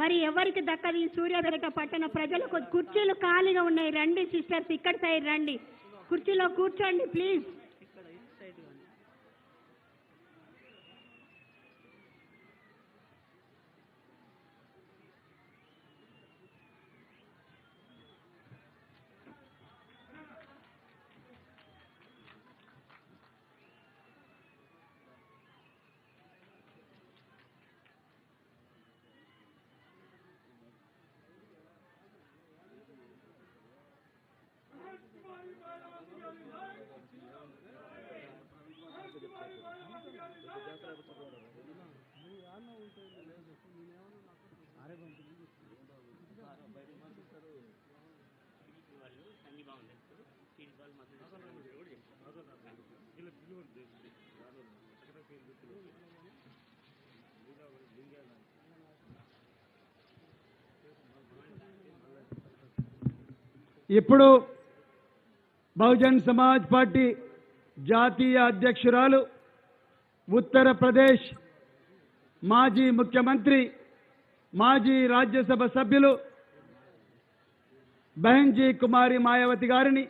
మరి ఎవరికి దక్కది సూర్యాపేట పట్టణ ప్రజలకు కుర్చీలు ఖాళీగా ఉన్నాయి. రండి సిస్టర్స్, ఇక్కడ సైడ్ రండి, కుర్చీలో కూర్చోండి ప్లీజ్. ఇప్పుడు బహుజన్ సమాజ్ పార్టీ జాతీయ అధ్యక్షురాలు, ఉత్తరప్రదేశ్ మాజీ ముఖ్యమంత్రి, మాజీ రాజ్యసభ సభ్యులు బహన్జీ కుమారి మాయావతి గారిని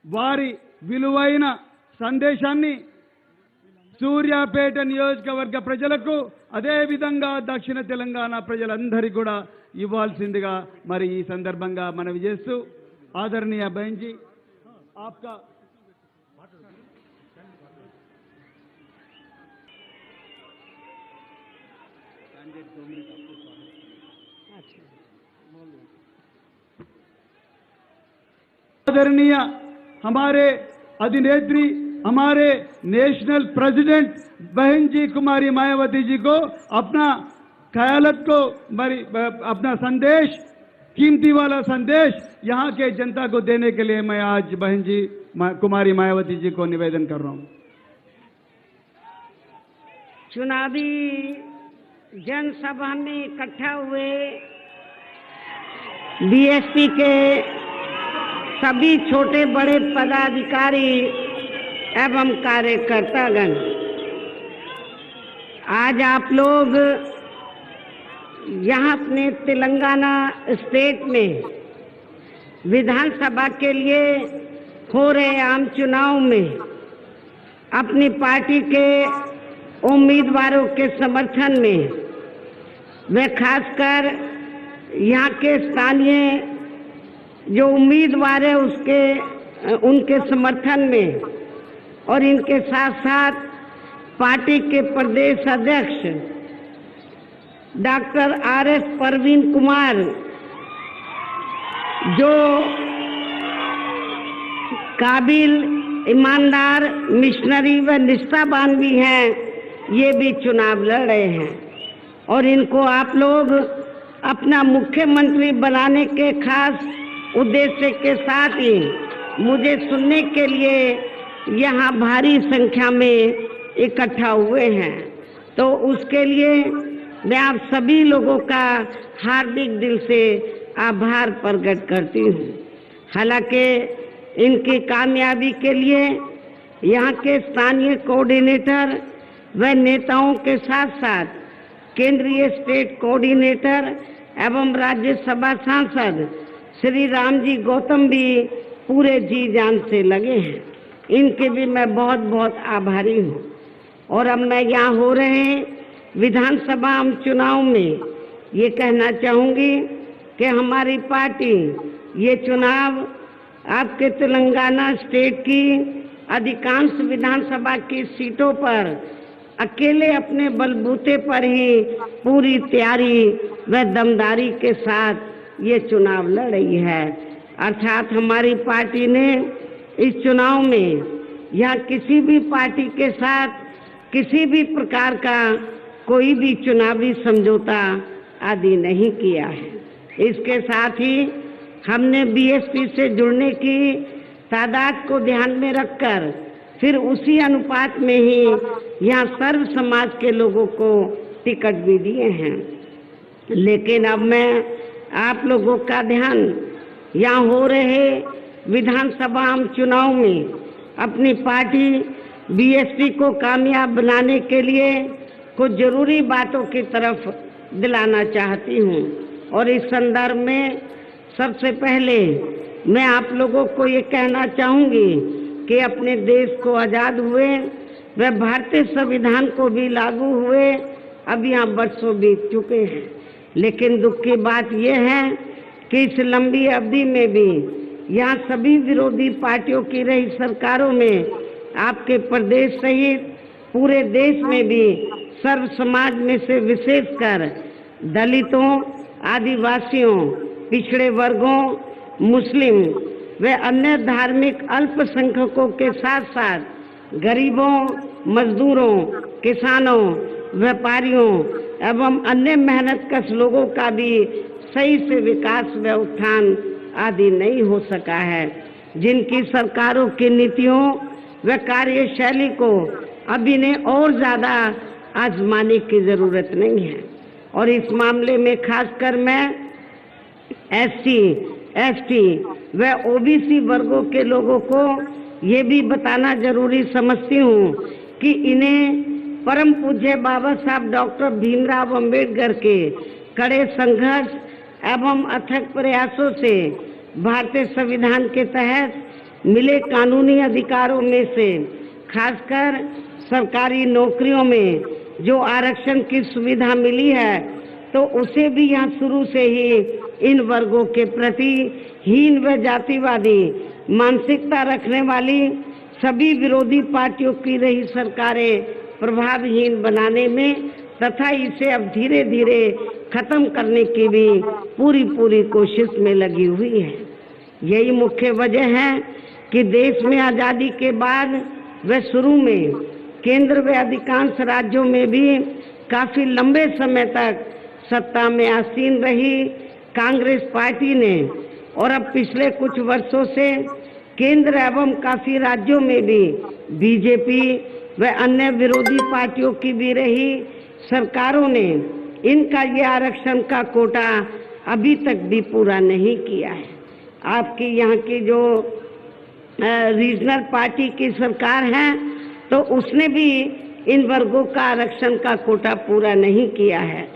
వారి విలువైన సందేశాన్ని సూర్యాపేట నియోజకవర్గ ప్రజలకు, అదేవిధంగా దక్షిణ తెలంగాణ ప్రజలందరికీ కూడా ఇవ్వాల్సిందిగా మరి ఈ సందర్భంగా మనవి చేస్తూ, ఆదరణీయ బహన్ जी आपका आदरणीय हमारे अधिनेत्री, हमारे नेशनल प्रेसिडेंट बहन जी कुमारी मायावती जी को अपना ख्यालत को अपना संदेश, कीमती वाला संदेश यहाँ के जनता को देने के लिए मैं आज बहन जी कुमारी मायावती जी को निवेदन कर रहा हूँ। चुनावी जनसभा में इकट्ठा हुए बीएसपी के सभी छोटे बड़े पदाधिकारी एवं कार्यकर्तागण, आज आप लोग यहाँ अपने तेलंगाना स्टेट में विधानसभा के लिए हो रहे आम चुनाव में अपनी पार्टी के उम्मीदवारों के समर्थन में, वे खासकर यहाँ के स्थानीय जो उम्मीदवार है उनके समर्थन में, और इनके साथ साथ पार्टी के प्रदेश अध्यक्ष डॉक्टर आर.एस. परवीन कुमार, जो काबिल, ईमानदार, मिशनरी व निष्ठावान भी हैं, ये भी चुनाव लड़ रहे हैं। और इनको आप लोग अपना मुख्यमंत्री बनाने के खास उद्देश्य के साथ ही मुझे सुनने के लिए यहाँ भारी संख्या में इकट्ठा हुए हैं। तो उसके लिए मैं आप सभी लोगों का हार्दिक दिल से आभार प्रकट करती हूँ। हालांकि इनकी कामयाबी के लिए यहाँ के स्थानीय कोऑर्डिनेटर व नेताओं के साथ साथ केंद्रीय स्टेट कोऑर्डिनेटर एवं राज्यसभा सांसद श्री रामजी गौतम भी पूरे जी जान से लगे हैं। इनके भी मैं बहुत बहुत आभारी हूँ। और अब मैं यहाँ हो रहे विधानसभा चुनाव में ये कहना चाहूँगी कि हमारी पार्टी ये चुनाव आपके तेलंगाना स्टेट की अधिकांश विधानसभा की सीटों पर अकेले अपने बलबूते पर ही पूरी तैयारी व दमदारी के साथ ये चुनाव लड़ रही है। अर्थात हमारी पार्टी ने इस चुनाव में यहाँ किसी भी पार्टी के साथ किसी भी प्रकार का कोई भी चुनावी समझौता आदि नहीं किया है। इसके साथ ही हमने बीएसपी से जुड़ने की तादाद को ध्यान में रखकर फिर उसी अनुपात में ही यहाँ सर्व समाज के लोगों को टिकट भी दिए हैं। लेकिन अब मैं आप लोगों का ध्यान यहाँ हो रहे विधानसभा चुनाव में अपनी पार्टी बीएसपी को कामयाब बनाने के लिए कुछ जरूरी बातों की तरफ दिलाना चाहती हूँ। और इस संदर्भ में सबसे पहले मैं आप लोगों को ये कहना चाहूँगी कि अपने देश को आज़ाद हुए व भारतीय संविधान को भी लागू हुए अब यहाँ वर्षों बीत चुके हैं, लेकिन दुख की बात यह है कि इस लंबी अवधि में भी यहाँ सभी विरोधी पार्टियों की रही सरकारों में आपके प्रदेश सहित पूरे देश में भी सर्व समाज में से विशेषकर दलितों, आदिवासियों, पिछड़े वर्गों, मुस्लिम व अन्य धार्मिक अल्पसंख्यकों के साथ साथ गरीबों, मजदूरों, किसानों, व्यापारियों एवं अन्य मेहनतकश लोगों का भी सही से विकास व उत्थान आदि नहीं हो सका है, जिनकी सरकारों की नीतियों व कार्यशैली को अब इन्हें और ज़्यादा आजमाने की ज़रूरत नहीं है। और इस मामले में खासकर मैं SC, ST व OBC वर्गों के लोगों को ये भी बताना जरूरी समझती हूँ कि इन्हें परम पूज्य बाबा साहब डॉक्टर भीमराव अंबेडकर के कड़े संघर्ष एवं अथक प्रयासों से भारतीय संविधान के तहत मिले कानूनी अधिकारों में से खासकर सरकारी नौकरियों में जो आरक्षण की सुविधा मिली है, तो उसे भी यहाँ शुरू से ही इन वर्गों के प्रति हीन व जातिवादी मानसिकता रखने वाली सभी विरोधी पार्टियों की रही सरकारें प्रभावहीन बनाने में तथा इसे अब धीरे धीरे खत्म करने की भी पूरी कोशिश में लगी हुई है। यही मुख्य वजह है कि देश में आज़ादी के बाद व शुरू में केंद्र व अधिकांश राज्यों में भी काफी लंबे समय तक सत्ता में आसीन रही कांग्रेस पार्टी ने और अब पिछले कुछ वर्षों से केंद्र एवं काफी राज्यों में भी बीजेपी व अन्य विरोधी पार्टियों की भी रही सरकारों ने इनका ये आरक्षण का कोटा अभी तक भी पूरा नहीं किया है। आपकी यहाँ की जो रीजनल पार्टी की सरकार है, तो उसने भी इन वर्गों का आरक्षण का कोटा पूरा नहीं किया है।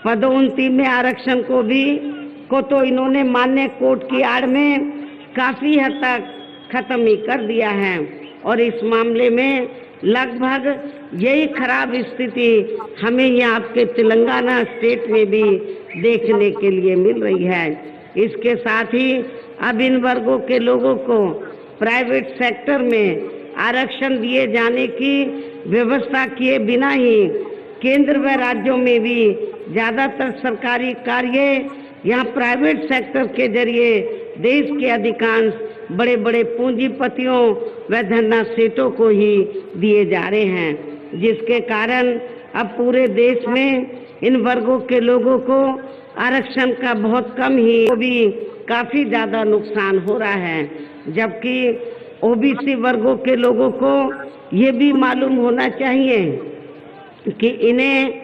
पदोन्नति में आरक्षण को तो इन्होंने मान्य कोर्ट की आड़ में काफी हद तक खत्म ही कर दिया है और इस मामले में लगभग यही खराब स्थिति हमें यहाँ आपके तेलंगाना स्टेट में भी देखने के लिए मिल रही है। इसके साथ ही अब इन वर्गों के लोगों को प्राइवेट सेक्टर में आरक्षण दिए जाने की व्यवस्था किए बिना ही केंद्र व राज्यों में भी ज्यादातर सरकारी कार्य यहाँ प्राइवेट सेक्टर के जरिए देश के अधिकांश बड़े बड़े पूंजीपतियों व धन्ना सेठों को ही दिए जा रहे हैं, जिसके कारण अब पूरे देश में इन वर्गों के लोगों को आरक्षण का बहुत कम ही भी काफी ज्यादा नुकसान हो रहा है। जबकि OBC वर्गों के लोगों को ये भी मालूम होना चाहिए कि इन्हें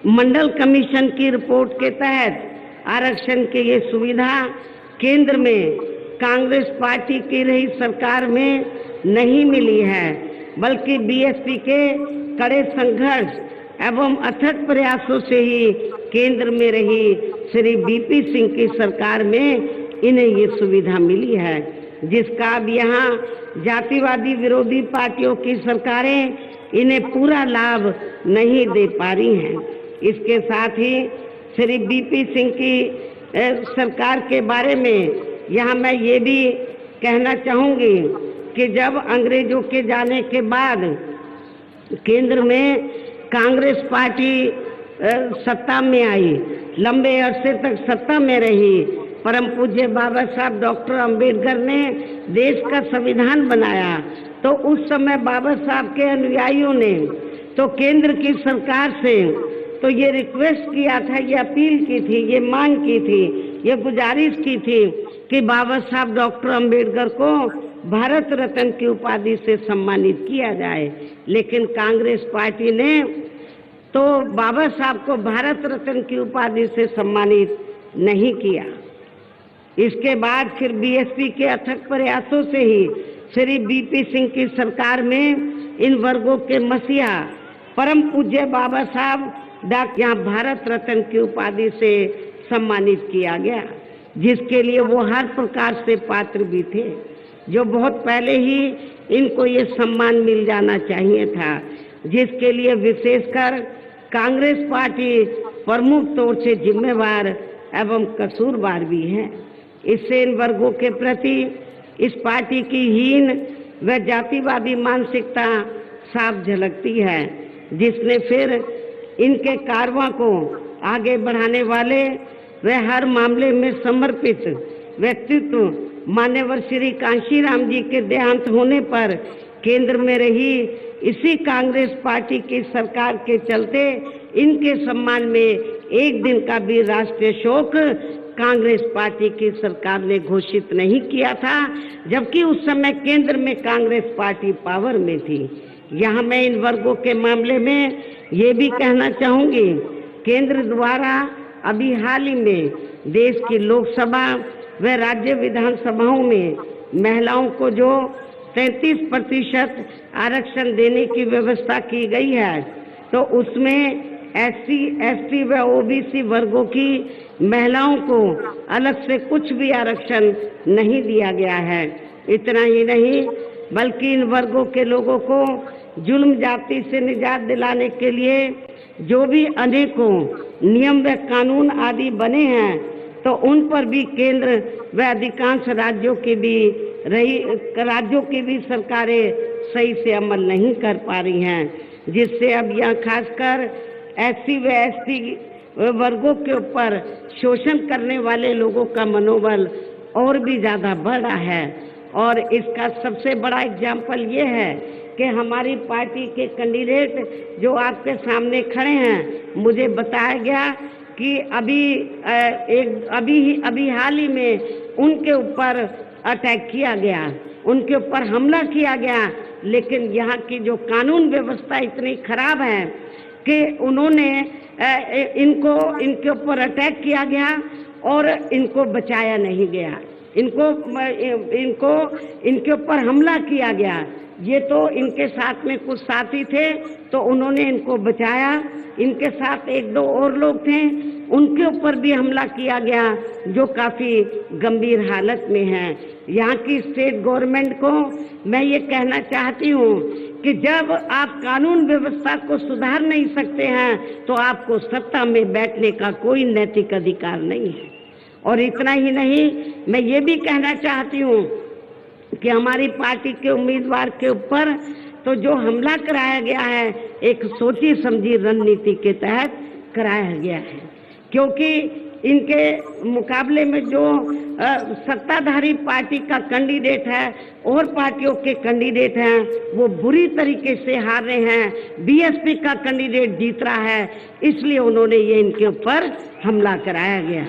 मंडल कमीशन की रिपोर्ट के तहत आरक्षण की ये सुविधा केंद्र में कांग्रेस पार्टी की रही सरकार में नहीं मिली है, बल्कि BSP के कड़े संघर्ष एवं अथक प्रयासों से ही केंद्र में रही श्री BP सिंह की सरकार में इन्हें ये सुविधा मिली है, जिसका अब यहाँ जातिवादी विरोधी पार्टियों की सरकारें इन्हें पूरा लाभ नहीं दे पा रही हैं। इसके साथ ही श्री BP सिंह की सरकार के बारे में यहाँ मैं ये भी कहना चाहूँगी कि जब अंग्रेजों के जाने के बाद केंद्र में कांग्रेस पार्टी सत्ता में आई, लंबे अरसे तक सत्ता में रही, परम पूज्य बाबा साहब डॉक्टर अंबेडकर ने देश का संविधान बनाया, तो उस समय बाबा साहब के अनुयायियों ने तो केंद्र की सरकार से तो ये रिक्वेस्ट किया था, ये अपील की थी, ये मांग की थी, ये गुजारिश की थी कि बाबा साहब डॉक्टर अंबेडकर को भारत रत्न की उपाधि से सम्मानित किया जाए, लेकिन कांग्रेस पार्टी ने तो बाबा साहब को भारत रत्न की उपाधि से सम्मानित नहीं किया। इसके बाद फिर BSP के अथक प्रयासों से ही श्री BP सिंह की सरकार में इन वर्गों के मसीहा परम पूज्य बाबा साहब डॉक्टर यहाँ भारत रत्न की उपाधि से सम्मानित किया गया, जिसके लिए वो हर प्रकार से पात्र भी थे, जो बहुत पहले ही इनको ये सम्मान मिल जाना चाहिए था, जिसके लिए विशेषकर कांग्रेस पार्टी प्रमुख तौर से जिम्मेवार एवं कसूरवार भी है। इससे इन वर्गों के प्रति इस पार्टी की हीन व जातिवादी मानसिकता साफ झलकती है, जिसने फिर इनके कारवां को आगे बढ़ाने वाले व हर मामले में समर्पित व्यक्तित्व मान्यवर श्री कांशीराम जी के देहांत होने पर केंद्र में रही इसी कांग्रेस पार्टी की सरकार के चलते इनके सम्मान में एक दिन का भी राष्ट्रीय शोक कांग्रेस पार्टी की सरकार ने घोषित नहीं किया था, जबकि उस समय केंद्र में कांग्रेस पार्टी पावर में थी। यहाँ मैं इन वर्गों के मामले में ये भी कहना चाहूंगी, केंद्र द्वारा अभी हाल ही में देश की लोकसभा व राज्य विधानसभाओं में महिलाओं को जो 33% आरक्षण देने की व्यवस्था की गई है, तो उसमें SC, ST व OBC वर्गों की महिलाओं को अलग से कुछ भी आरक्षण नहीं दिया गया है। इतना ही नहीं, बल्कि इन वर्गों के लोगों को जुल्म जाति से निजात दिलाने के लिए जो भी अनेकों नियम व कानून आदि बने हैं, तो उन पर भी केंद्र व अधिकांश राज्यों की भी सरकारें सही से अमल नहीं कर पा रही हैं, जिससे अब यह खासकर SC व ST वर्गों के ऊपर शोषण करने वाले लोगों का मनोबल और भी ज़्यादा बढ़ा है। और इसका सबसे बड़ा एग्जाम्पल ये है कि हमारी पार्टी के कैंडिडेट जो आपके सामने खड़े हैं, मुझे बताया गया कि अभी हाल ही में उनके ऊपर अटैक किया गया, उनके ऊपर हमला किया गया, लेकिन यहाँ की जो कानून व्यवस्था इतनी खराब है कि उन्होंने इनके ऊपर अटैक किया गया और इनको बचाया नहीं गया, इनके ऊपर हमला किया गया। ये तो इनके साथ में कुछ साथी थे तो उन्होंने इनको बचाया, इनके साथ एक दो और लोग थे, उनके ऊपर भी हमला किया गया जो काफ़ी गंभीर हालत में हैं। यहाँ की स्टेट गवर्नमेंट को मैं ये कहना चाहती हूँ कि जब आप कानून व्यवस्था को सुधार नहीं सकते हैं तो आपको सत्ता में बैठने का कोई नैतिक अधिकार नहीं है। और इतना ही नहीं, मैं ये भी कहना चाहती हूँ कि हमारी पार्टी के उम्मीदवार के ऊपर तो जो हमला कराया गया है एक सोची समझी रणनीति के तहत कराया गया है, क्योंकि इनके मुकाबले में जो सत्ताधारी पार्टी का कैंडिडेट है और पार्टियों के कैंडिडेट हैं वो बुरी तरीके से हार रहे हैं। BSP का कैंडिडेट जीत रहा है, इसलिए उन्होंने ये इनके ऊपर हमला कराया गया।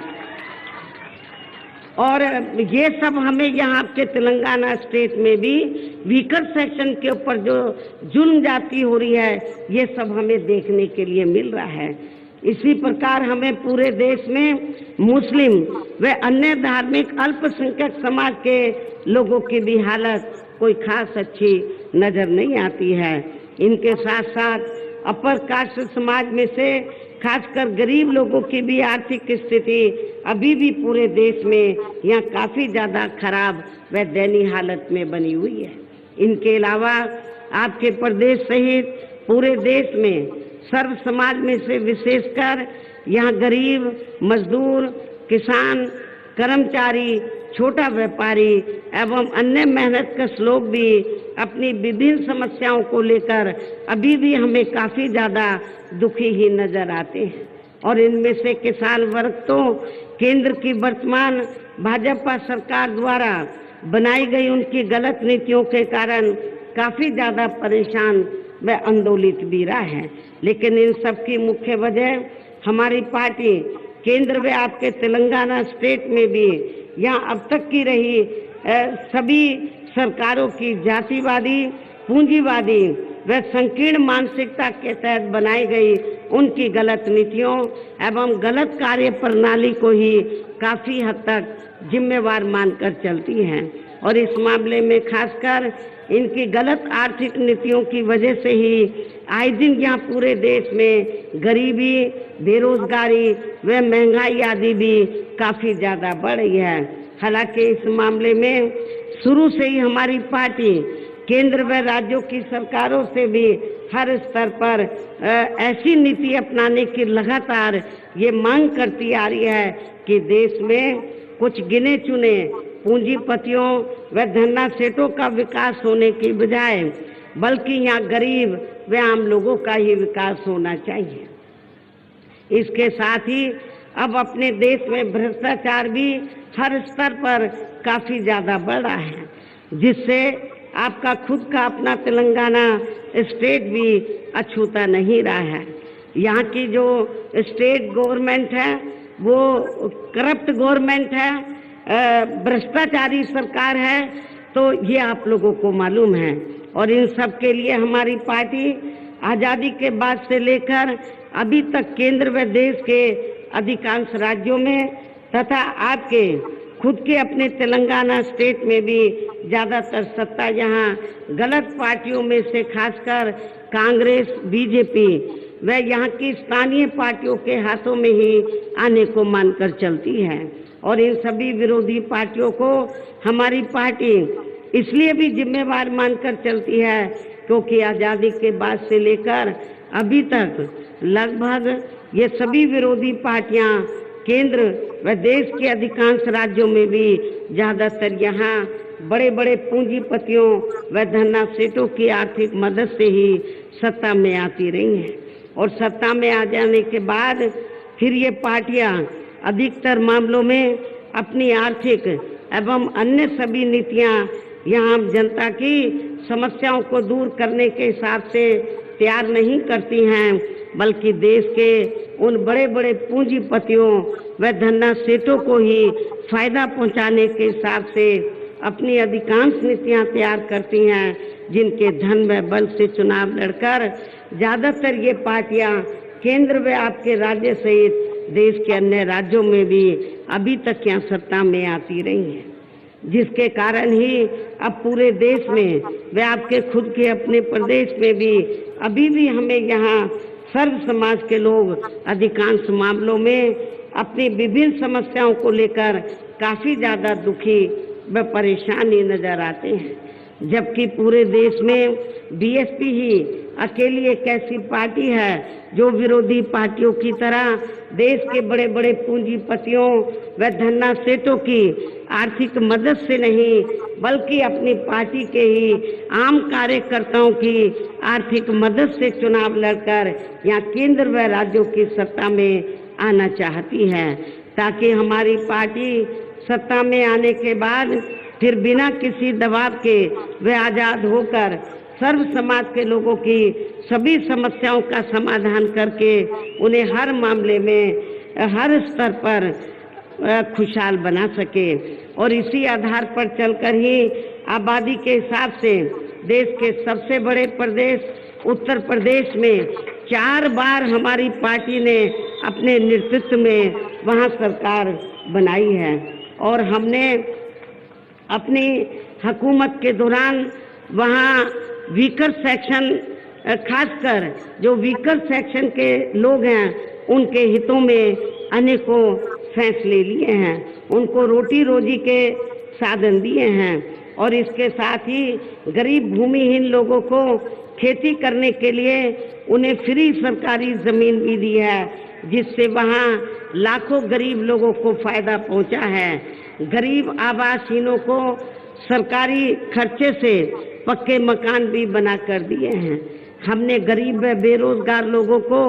और ये सब हमें यहाँ आपके तेलंगाना स्टेट में भी वीकर सेक्शन के ऊपर जो जुल्म जाती हो रही है, ये सब हमें देखने के लिए मिल रहा है। इसी प्रकार हमें पूरे देश में मुस्लिम व अन्य धार्मिक अल्पसंख्यक समाज के लोगों की भी हालत कोई खास अच्छी नजर नहीं आती है। इनके साथ साथ अपर कास्ट समाज में से खासकर गरीब लोगों की भी आर्थिक स्थिति अभी भी पूरे देश में यहाँ काफ़ी ज़्यादा खराब व दयनीय हालत में बनी हुई है। इनके अलावा आपके प्रदेश सहित पूरे देश में सर्व समाज में से विशेषकर यहाँ गरीब, मजदूर, किसान, कर्मचारी, छोटा व्यापारी एवं अन्य मेहनतकश लोग भी अपनी विभिन्न समस्याओं को लेकर अभी भी हमें काफ़ी ज़्यादा दुखी ही नजर आते हैं। और इनमें से किसान वर्ग तो केंद्र की वर्तमान भाजपा सरकार द्वारा बनाई गई उनकी गलत नीतियों के कारण काफ़ी ज़्यादा परेशान व आंदोलित भी रहा है। लेकिन इन सब की मुख्य वजह हमारी पार्टी केंद्र व आपके तेलंगाना स्टेट में भी यहाँ अब तक की रही सभी सरकारों की जातिवादी, पूंजीवादी व संकीर्ण मानसिकता के तहत बनाई गई उनकी गलत नीतियों एवं गलत कार्य प्रणाली को ही काफ़ी हद तक जिम्मेवार मानकर चलती हैं। और इस मामले में खासकर इनकी गलत आर्थिक नीतियों की वजह से ही आए दिन यहाँ पूरे देश में गरीबी, बेरोजगारी व महंगाई आदि भी काफी ज्यादा बढ़ रही है। हालांकि इस मामले में शुरू से ही हमारी पार्टी केंद्र व राज्यों की सरकारों से भी हर स्तर पर ऐसी नीति अपनाने की लगातार ये मांग करती आ रही है कि देश में कुछ गिने चुने पूंजीपतियों व धन्ना सेठों का विकास होने की बजाय बल्कि यहाँ गरीब व आम लोगों का ही विकास होना चाहिए। इसके साथ ही अब अपने देश में भ्रष्टाचार भी हर स्तर पर काफी ज्यादा बढ़ रहा है, जिससे आपका खुद का अपना तेलंगाना स्टेट भी अछूता नहीं रहा है। यहाँ की जो स्टेट गवर्नमेंट है वो करप्ट गवर्नमेंट है, भ्रष्टाचारी सरकार है, तो ये आप लोगों को मालूम है। और इन सब के लिए हमारी पार्टी आजादी के बाद से लेकर अभी तक केंद्र व देश के अधिकांश राज्यों में तथा आपके खुद के अपने तेलंगाना स्टेट में भी ज्यादातर सत्ता यहाँ गलत पार्टियों में से खासकर कांग्रेस, बीजेपी व यहाँ की स्थानीय पार्टियों के हाथों में ही आने को मानकर चलती है। और इन सभी विरोधी पार्टियों को हमारी पार्टी इसलिए भी जिम्मेवार मानकर चलती है क्योंकि आजादी के बाद से लेकर अभी तक लगभग ये सभी विरोधी पार्टियां केंद्र व देश के अधिकांश राज्यों में भी ज्यादातर यहाँ बड़े बड़े पूंजीपतियों व धन्ना सेठों की आर्थिक मदद से ही सत्ता में आती रही हैं। और सत्ता में आ जाने के बाद फिर ये पार्टियां अधिकतर मामलों में अपनी आर्थिक एवं अन्य सभी नीतियां यहाँ जनता की समस्याओं को दूर करने के हिसाब से तैयार नहीं करती हैं, बल्कि देश के उन बड़े बड़े पूंजीपतियों व धन्ना सेठों को ही फायदा पहुंचाने के हिसाब से अपनी अधिकांश नीतियां तैयार करती हैं, जिनके धन व बल से चुनाव लड़कर ज्यादातर ये पार्टियां केंद्र व आपके राज्य सहित देश के अन्य राज्यों में भी अभी तक यहाँ सत्ता में आती रही हैं, जिसके कारण ही अब पूरे देश में व आपके खुद के अपने प्रदेश में भी अभी भी हमें यहाँ सर्व समाज के लोग अधिकांश मामलों में अपनी विभिन्न समस्याओं को लेकर काफी ज्यादा दुखी व परेशान ही नजर आते हैं। जबकि पूरे देश में बीएसपी ही अकेली एक ऐसी पार्टी है जो विरोधी पार्टियों की तरह देश के बड़े बड़े पूंजीपतियों व धन्ना सेठों की आर्थिक मदद से नहीं बल्कि अपनी पार्टी के ही आम कार्यकर्ताओं की आर्थिक मदद से चुनाव लड़कर यहाँ केंद्र व राज्यों की सत्ता में आना चाहती है, ताकि हमारी पार्टी सत्ता में आने के बाद फिर बिना किसी दबाव के वे आजाद होकर सर्व समाज के लोगों की सभी समस्याओं का समाधान करके उन्हें हर मामले में हर स्तर पर खुशहाल बना सके। और इसी आधार पर चलकर ही आबादी के हिसाब से देश के सबसे बड़े प्रदेश उत्तर प्रदेश में 4 बार हमारी पार्टी ने अपने नेतृत्व में वहां सरकार बनाई है। और हमने अपनी हुकूमत के दौरान वहाँ वीकर सेक्शन, खासकर जो वीकर सेक्शन के लोग हैं उनके हितों में अनेकों फैसले लिए हैं, उनको रोटी रोजी के साधन दिए हैं। और इसके साथ ही गरीब भूमिहीन लोगों को खेती करने के लिए उन्हें फ्री सरकारी जमीन भी दी है, जिससे वहाँ लाखों गरीब लोगों को फायदा पहुँचा है। गरीब आवासहीनों को सरकारी खर्चे से पक्के मकान भी बना कर दिए हैं। हमने गरीब व बेरोजगार लोगों को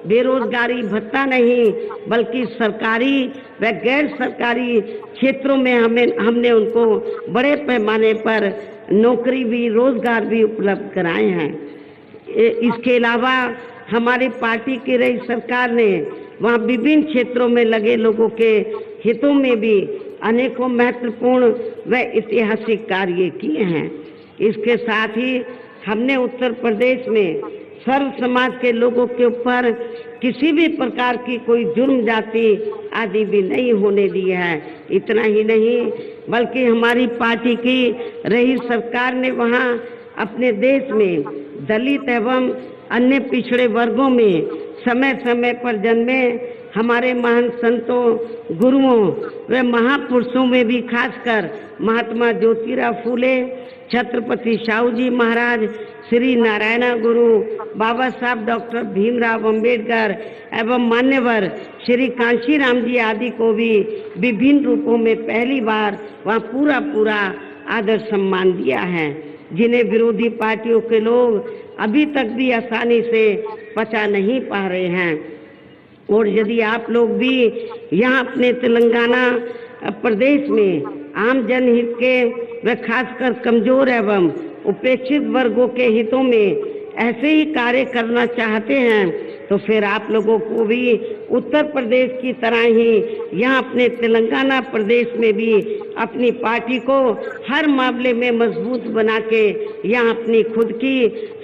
बेरोजगारी भत्ता नहीं बल्कि सरकारी व गैर सरकारी क्षेत्रों में हमने उनको बड़े पैमाने पर नौकरी भी रोजगार भी उपलब्ध कराए हैं। इसके अलावा हमारी पार्टी की रही सरकार ने वहाँ विभिन्न क्षेत्रों में लगे लोगों के हितों में भी अनेकों महत्वपूर्ण व ऐतिहासिक कार्य किए हैं। इसके साथ ही हमने उत्तर प्रदेश में सर्व समाज के लोगों के ऊपर किसी भी प्रकार की कोई जुर्म जाति आदि भी नहीं होने दी है। इतना ही नहीं बल्कि हमारी पार्टी की रही सरकार ने वहाँ अपने देश में दलित एवं अन्य पिछड़े वर्गों में समय समय पर जन्मे हमारे महान संतों, गुरुओं व महापुरुषों में भी खासकर महात्मा ज्योतिराव फूले, छत्रपति शाहू जी महाराज, श्री नारायण गुरु, बाबा साहब डॉक्टर भीमराव अंबेडकर एवं मान्यवर श्री कांशीराम जी आदि को भी विभिन्न रूपों में पहली बार वहाँ पूरा आदर सम्मान दिया है, जिन्हें विरोधी पार्टियों के लोग अभी तक भी आसानी से पचा नहीं पा रहे हैं। और यदि आप लोग भी यहाँ अपने तेलंगाना प्रदेश में आम जनहित के व खासकर कमजोर एवं उपेक्षित वर्गों के हितों में ऐसे ही कार्य करना चाहते हैं, तो फिर आप लोगों को भी उत्तर प्रदेश की तरह ही यहाँ अपने तेलंगाना प्रदेश में भी अपनी पार्टी को हर मामले में मजबूत बना के यहाँ अपनी खुद की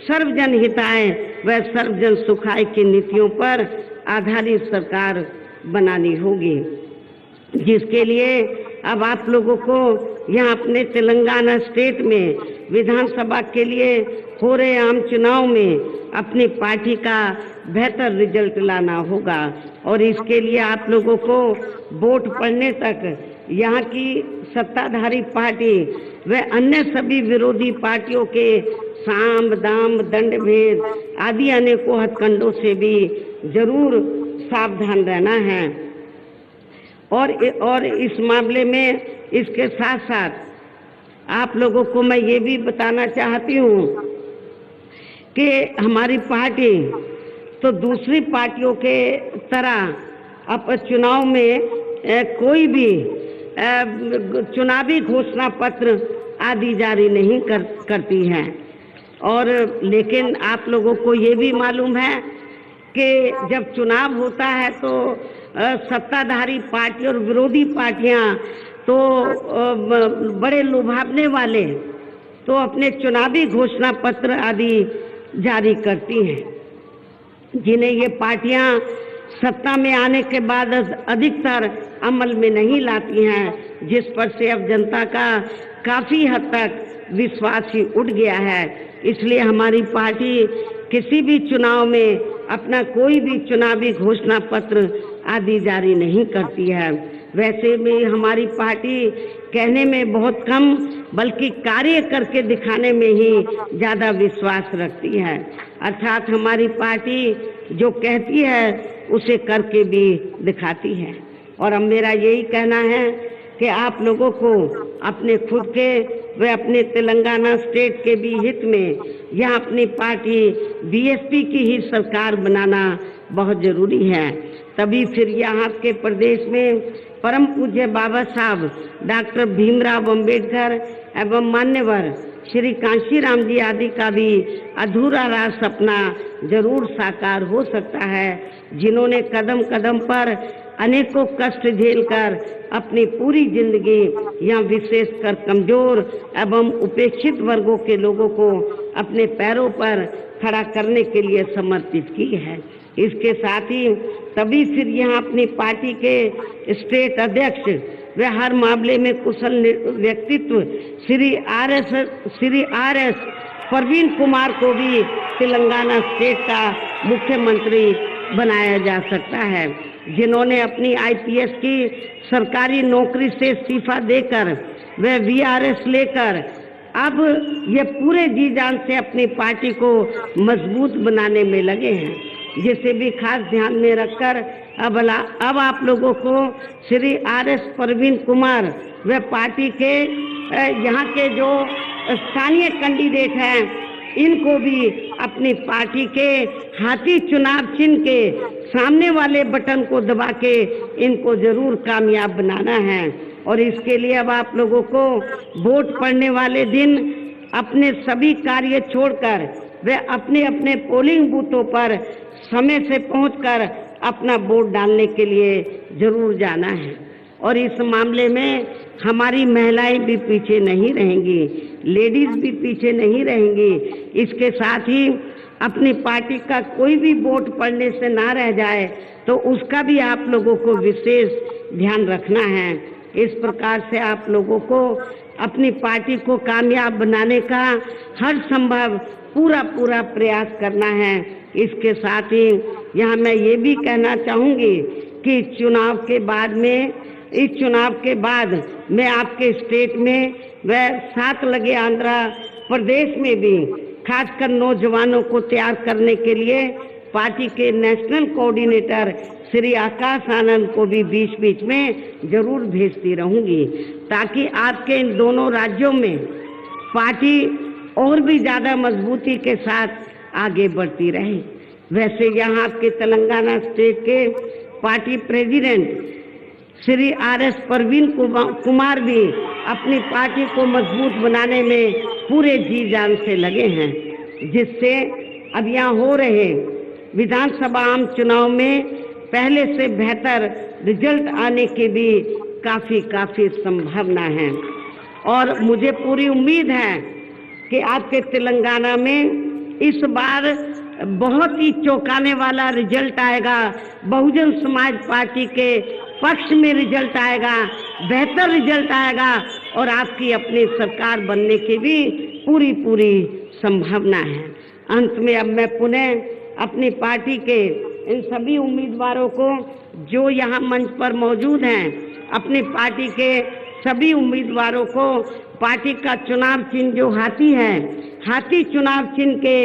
सर्वजन हिताय व सर्वजन सुखाय की नीतियों पर आधारित सरकार बनानी होगी, जिसके लिए अब आप लोगों को यहाँ अपने तेलंगाना स्टेट में विधानसभा के लिए हो रहे आम चुनाव में अपनी पार्टी का बेहतर रिजल्ट लाना होगा। और इसके लिए आप लोगों को वोट पड़ने तक यहाँ की सत्ताधारी पार्टी व अन्य सभी विरोधी पार्टियों के साम दाम दंड भेद आदि अनेकों हथकंडों से भी जरूर सावधान रहना है। और इस मामले में इसके साथ साथ आप लोगों को मैं ये भी बताना चाहती हूँ कि हमारी पार्टी तो दूसरी पार्टियों के तरह अब चुनाव में कोई भी चुनावी घोषणा पत्र आदि जारी नहीं करती है। और लेकिन आप लोगों को ये भी मालूम है कि जब चुनाव होता है तो सत्ताधारी पार्टी और विरोधी पार्टियां तो बड़े लुभावने वाले तो अपने चुनावी घोषणा पत्र आदि जारी करती हैं, जिन्हें ये पार्टियां सत्ता में आने के बाद अधिकतर अमल में नहीं लाती हैं, जिस पर से अब जनता का काफी हद तक विश्वास ही उठ गया है। इसलिए हमारी पार्टी किसी भी चुनाव में अपना कोई भी चुनावी घोषणा पत्र आदि जारी नहीं करती है। वैसे भी हमारी पार्टी कहने में बहुत कम बल्कि कार्य करके दिखाने में ही ज्यादा विश्वास रखती है। अर्थात हमारी पार्टी जो कहती है उसे करके भी दिखाती है। और अब मेरा यही कहना है कि आप लोगों को अपने खुद के व अपने तेलंगाना स्टेट के भी हित में यह अपनी पार्टी बीएसपी की ही सरकार बनाना बहुत जरूरी है। तभी फिर यहाँ के प्रदेश में परम पूज्य बाबा साहब डॉक्टर भीमराव अंबेडकर एवं मान्यवर श्री कांशीराम जी आदि का भी अधूरा रहा सपना जरूर साकार हो सकता है, जिन्होंने कदम कदम पर अनेकों कष्ट झेलकर अपनी पूरी जिंदगी यहाँ विशेषकर कमजोर एवं उपेक्षित वर्गों के लोगों को अपने पैरों पर खड़ा करने के लिए समर्पित की है। इसके साथ ही तभी फिर यहाँ अपनी पार्टी के स्टेट अध्यक्ष व हर मामले में कुशल व्यक्तित्व श्री आर एस परवीन कुमार को भी तेलंगाना स्टेट का मुख्यमंत्री बनाया जा सकता है, जिन्होंने अपनी आईपीएस की सरकारी नौकरी से इस्तीफा देकर वे वीआरएस लेकर अब ये पूरे जी जान से अपनी पार्टी को मजबूत बनाने में लगे हैं, जिसे भी खास ध्यान में रखकर अब आप लोगों को श्री आर.एस. परवीन कुमार व पार्टी के यहाँ के जो स्थानीय कैंडिडेट हैं इनको भी अपनी पार्टी के हाथी चुनाव चिन्ह के सामने वाले बटन को दबा के इनको जरूर कामयाब बनाना है। और इसके लिए अब आप लोगों को वोट पड़ने वाले दिन अपने सभी कार्य छोड़कर वे अपने अपने पोलिंग बूथों पर समय से पहुंचकर अपना वोट डालने के लिए जरूर जाना है। और इस मामले में हमारी महिलाएं भी पीछे नहीं रहेंगी, लेडीज भी पीछे नहीं रहेंगी। इसके साथ ही अपनी पार्टी का कोई भी वोट पड़ने से ना रह जाए तो उसका भी आप लोगों को विशेष ध्यान रखना है। इस प्रकार से आप लोगों को अपनी पार्टी को कामयाब बनाने का हर संभव पूरा प्रयास करना है। इसके साथ ही यहाँ मैं ये भी कहना चाहूंगी कि इस चुनाव के बाद मैं आपके स्टेट में व साथ लगे आंध्र प्रदेश में भी खासकर नौजवानों को तैयार करने के लिए पार्टी के नेशनल कोऑर्डिनेटर श्री आकाश आनंद को भी बीच में जरूर भेजती रहूंगी, ताकि आपके इन दोनों राज्यों में पार्टी और भी ज्यादा मजबूती के साथ आगे बढ़ती रहे। वैसे यहाँ आपके तेलंगाना स्टेट के party president Shri RS Parveen Kumar भी अपनी पार्टी को मजबूत बनाने में पूरे जी जान से लगे हैं, जिससे अब यहाँ हो रहे विधानसभा आम चुनाव में पहले से बेहतर रिजल्ट आने की भी काफी संभावना है। और मुझे पूरी उम्मीद है कि आपके तेलंगाना में इस बार बहुत ही चौंकाने वाला रिजल्ट आएगा। बहुजन समाज पार्टी के पक्ष में रिजल्ट आएगा, बेहतर रिजल्ट आएगा और आपकी अपनी सरकार बनने की भी पूरी संभावना है। अंत में अब मैं पुनः अपनी पार्टी के इन सभी उम्मीदवारों को जो यहाँ मंच पर मौजूद हैं, अपनी पार्टी के सभी उम्मीदवारों को पार्टी का चुनाव चिन्ह जो हाथी है, हाथी चुनाव चिन्ह के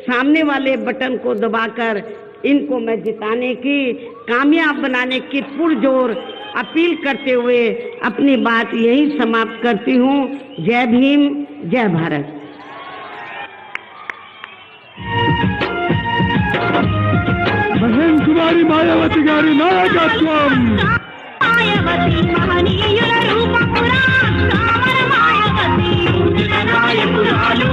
सामने वाले बटन को दबाकर इनको मैं जिताने की, कामयाब बनाने की पुरजोर अपील करते हुए अपनी बात यही समाप्त करती हूँ। जय भीम, जय भारत। बहन कुमारी मायावती गारी नायकत्वम। मायावती महनीयुల రూపపురా కామర మాయావతి నాయకురాలు